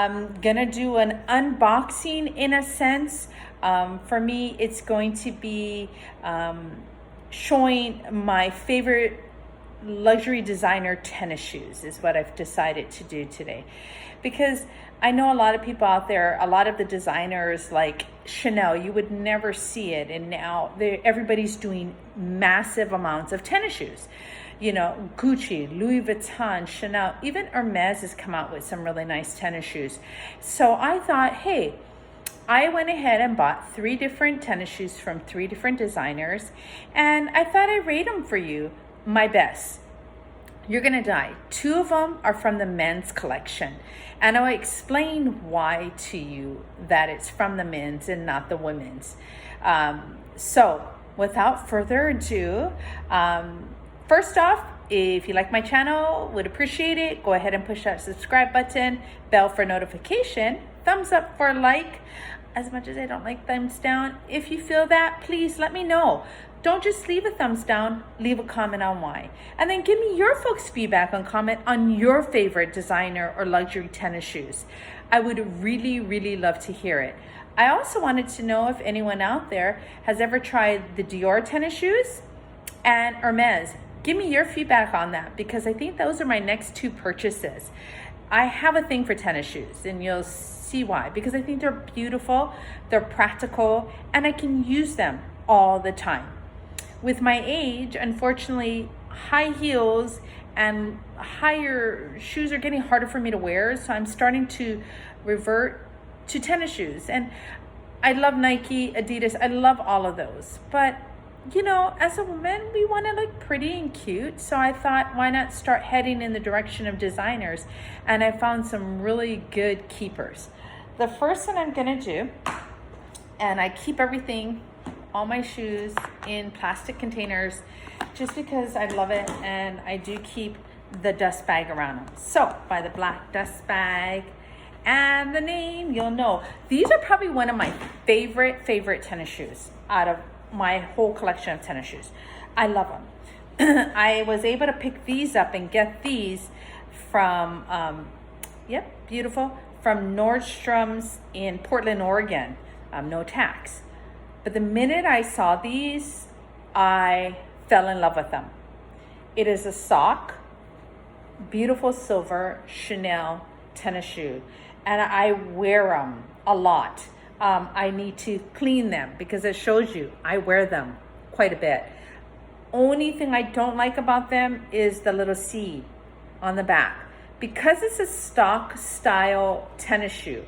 I'm gonna do an unboxing in a sense. For me, it's going to be showing my favorite luxury designer tennis shoes is what I've decided to do today, because I know a lot of people out there, a lot of the designers like Chanel, you would never see it, and now everybody's doing massive amounts of tennis shoes. You know, Gucci, Louis Vuitton, Chanel, even Hermes has come out with some really nice tennis shoes. So I thought, hey, I went ahead and bought 3 different tennis shoes from 3 different designers, and I thought I'd rate them for you, my best. You're gonna die. 2 of them are from the men's collection, and I'll explain why to you that it's from the men's and not the women's. So without further ado, first off, if you like my channel, would appreciate it, go ahead and push that subscribe button, bell for notification, thumbs up for a like. As much as I don't like thumbs down, if you feel that, please let me know. Don't just leave a thumbs down, leave a comment on why. And then give me your folks' feedback and comment on your favorite designer or luxury tennis shoes. I would really, really love to hear it. I also wanted to know if anyone out there has ever tried the Dior tennis shoes and Hermes. Give me your feedback on that, because I think those are my next 2 purchases. I have a thing for tennis shoes, and you'll see why, because I think they're beautiful, they're practical, and I can use them all the time. With my age, unfortunately, high heels and higher shoes are getting harder for me to wear, so I'm starting to revert to tennis shoes. And I love Nike, Adidas, I love all of those, but you know, as a woman, we want to look pretty and cute. So I thought, why not start heading in the direction of designers? And I found some really good keepers. The first one I'm going to do, and I keep everything, all my shoes, in plastic containers, just because I love it. And I do keep the dust bag around them. So by the black dust bag and the name, you'll know. These are probably one of my favorite tennis shoes out of my whole collection of tennis shoes. I love them. I was able to pick these up and get these from, beautiful, from Nordstrom's in Portland, Oregon. No tax. But the minute I saw these, I fell in love with them. It is a sock, beautiful silver Chanel tennis shoe, and I wear them a lot. I need to clean them because it shows you I wear them quite a bit. Only thing I don't like about them is the little C on the back. Because it's a stock style tennis shoe,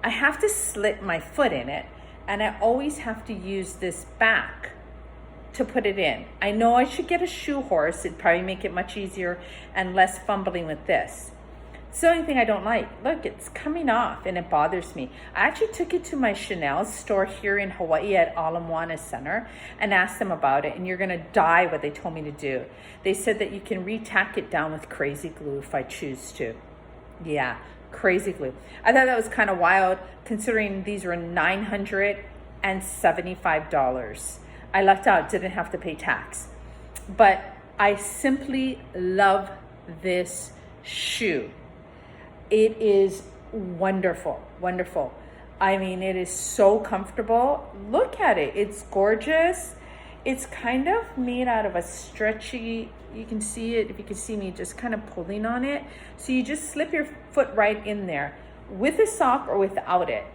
I have to slip my foot in it, and I always have to use this back to put it in. I know I should get a shoe horse. It'd probably make it much easier and less fumbling with this. It's the only thing I don't like. Look, it's coming off and it bothers me. I actually took it to my Chanel store here in Hawaii at Ala Moana Center and asked them about it, and you're gonna die what they told me to do. They said that you can re-tack it down with crazy glue if I choose to. Yeah, crazy glue. I thought that was kind of wild considering these were $975. I left out, didn't have to pay tax. But I simply love this shoe. It is wonderful, wonderful. I mean, it is so comfortable. Look at it, it's gorgeous. It's kind of made out of a stretchy, you can see it, if you can see me just kind of pulling on it. So you just slip your foot right in there with a sock or without it.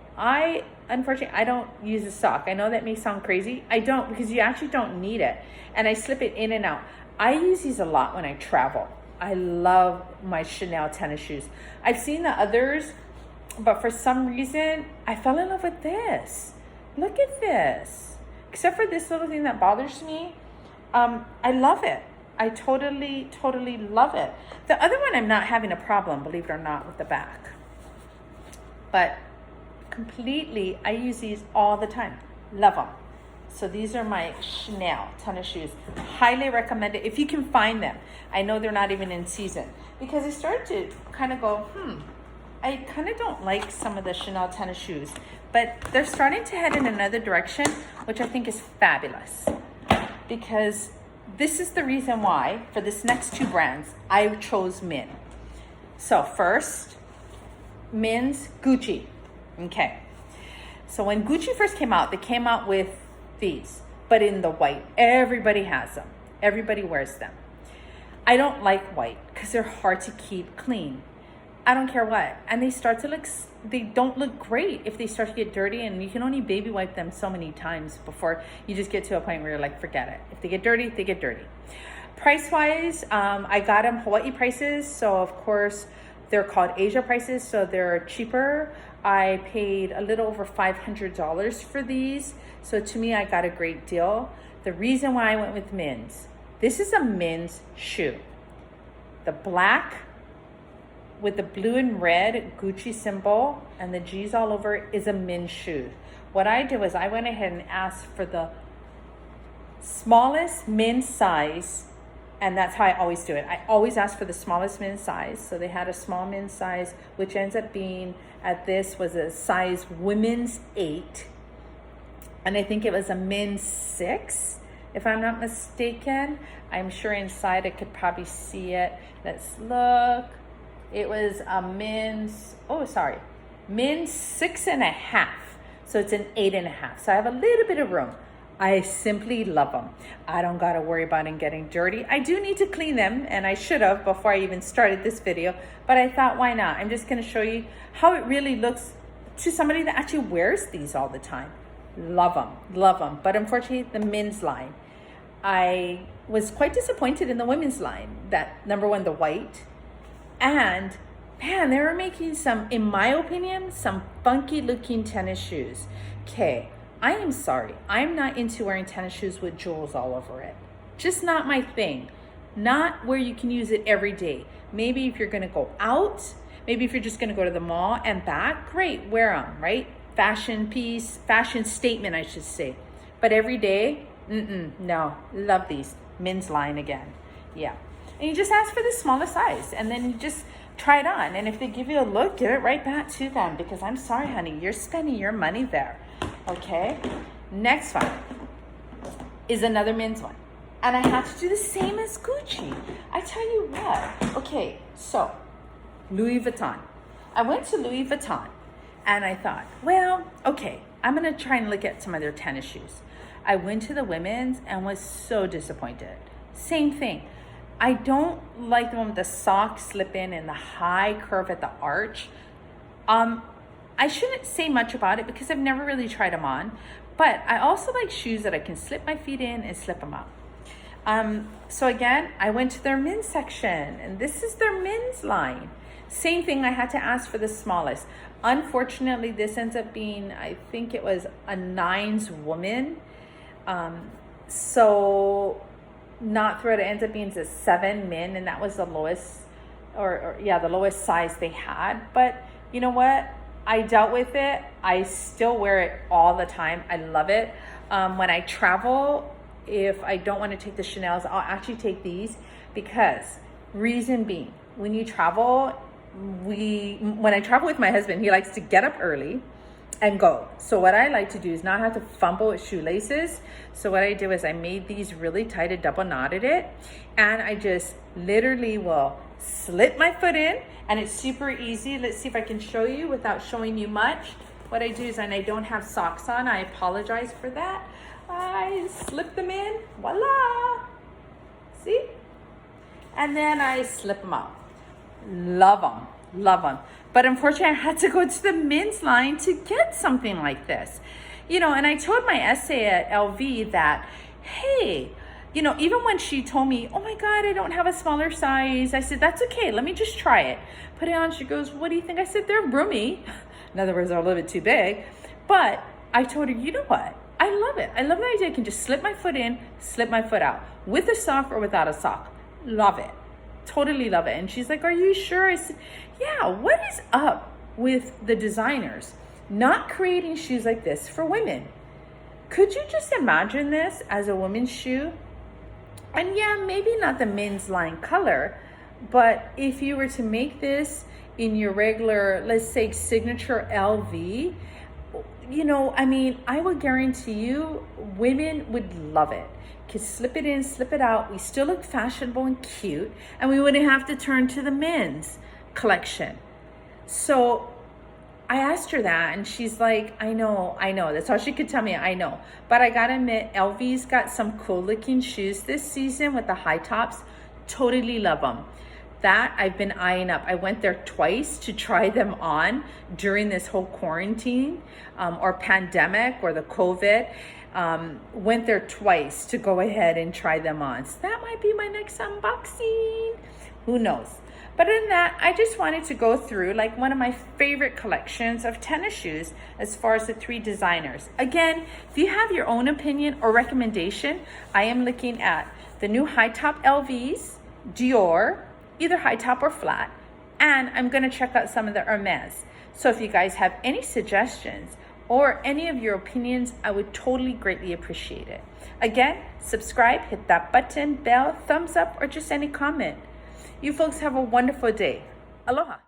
Unfortunately, I don't use a sock. I know that may sound crazy. I don't, because you actually don't need it. And I slip it in and out. I use these a lot when I travel. I love my Chanel tennis shoes. I've seen the others, but for some reason, I fell in love with this. Look at this. Except for this little thing that bothers me, I love it. I totally love it. The other one, I'm not having a problem, believe it or not, with the back. But completely, I use these all the time. Love them. So these are my Chanel tennis shoes. Highly recommend it if you can find them. I know they're not even in season, because I started to kind of go, I kind of don't like some of the Chanel tennis shoes, but they're starting to head in another direction, which I think is fabulous, because this is the reason why for this next 2 brands I chose men. So first, men's Gucci. Okay. So when Gucci first came out, they came out with these, but in the white. Everybody has them. Everybody wears them. I don't like white because they're hard to keep clean. I don't care what. And they start to look, they don't look great if they start to get dirty, and you can only baby wipe them so many times before you just get to a point where you're like, forget it. If they get dirty, they get dirty. Price-wise, I got them Hawaii prices. So of course, they're called Asia prices, so they're cheaper. I paid a little over $500 for these. So to me, I got a great deal. The reason why I went with men's, this is a men's shoe. The black with the blue and red Gucci symbol and the G's all over is a men's shoe. What I did was I went ahead and asked for the smallest men's size, and that's how I always do it. I always ask for the smallest men's size. So they had a small men's size, which ends up being, at this, was a size women's 8. And I think it was a men's 6, if I'm not mistaken. I'm sure inside I could probably see it. Let's look. It was a men's 6.5. So it's an 8.5. So I have a little bit of room. I simply love them. I don't got to worry about them getting dirty. I do need to clean them, and I should have before I even started this video, but I thought, why not? I'm just going to show you how it really looks to somebody that actually wears these all the time. Love them, love them. But unfortunately, the men's line, I was quite disappointed in the women's line. That number one, the white, and man, they were making some, in my opinion, some funky looking tennis shoes. Okay. I am sorry. I'm not into wearing tennis shoes with jewels all over it. Just not my thing. Not where you can use it every day. Maybe if you're going to go out, maybe if you're just going to go to the mall and back, great, wear them, right? Fashion piece, fashion statement, I should say. But every day, no. Love these. Men's line again. Yeah. And you just ask for the smallest size, and then you just try it on. And if they give you a look, give it right back to them, because I'm sorry, honey, you're spending your money there. Okay, next one is another men's one, and I have to do the same as Gucci. I tell you what. Okay, so Louis Vuitton. I went to Louis Vuitton, and I thought, well, okay, I'm gonna try and look at some of their tennis shoes. I went to the women's and was so disappointed. Same thing. I don't like the one with the sock slip in and the high curve at the arch. I shouldn't say much about it because I've never really tried them on, but I also like shoes that I can slip my feet in and slip them up. So again, I went to their men's section, and this is their men's line. Same thing, I had to ask for the smallest. Unfortunately, this ends up being, I think it was a 9's woman. So not throughout, it ends up being a 7 men, and that was the lowest, the lowest size they had. But you know what? I dealt with it. I still wear it all the time. I love it. When I travel, if I don't want to take the Chanel's, I'll actually take these, because reason being, when you travel, when I travel with my husband, he likes to get up early and go. So what I like to do is not have to fumble with shoelaces. So what I do is I made these really tight and double knotted it, and I just literally will slip my foot in, and it's super easy. Let's see if I can show you without showing you much. What I do is, and I don't have socks on, I apologize for that. I slip them in, voila. See? And then I slip them out. Love them, love them. But unfortunately, I had to go to the men's line to get something like this. You know, and I told my essay at LV that, hey, you know, even when she told me, oh my God, I don't have a smaller size, I said, that's okay, let me just try it. Put it on, she goes, what do you think? I said, they're roomy. In other words, they're a little bit too big. But I told her, you know what? I love it. I love the idea I can just slip my foot in, slip my foot out, with a sock or without a sock. Love it. Totally love it. And she's like, are you sure? I said, yeah, what is up with the designers not creating shoes like this for women? Could you just imagine this as a woman's shoe? And yeah, maybe not the men's line color, but if you were to make this in your regular, let's say, signature LV, you know, I mean, I would guarantee you women would love it. Could slip it in, slip it out. We still look fashionable and cute, and we wouldn't have to turn to the men's collection. So I asked her that, and she's like, I know. That's all she could tell me, I know. But I gotta admit, LV's got some cool looking shoes this season with the high tops. Totally love them. That I've been eyeing up. I went there twice to try them on during this whole quarantine or pandemic or the COVID. Went there twice to go ahead and try them on. So that might be my next unboxing. Who knows? But other than that, I just wanted to go through like one of my favorite collections of tennis shoes as far as the 3 designers. Again, if you have your own opinion or recommendation, I am looking at the new high top LVs, Dior, either high top or flat, and I'm gonna check out some of the Hermes. So if you guys have any suggestions or any of your opinions, I would totally greatly appreciate it. Again, subscribe, hit that button, bell, thumbs up, or just any comment. You folks have a wonderful day. Aloha.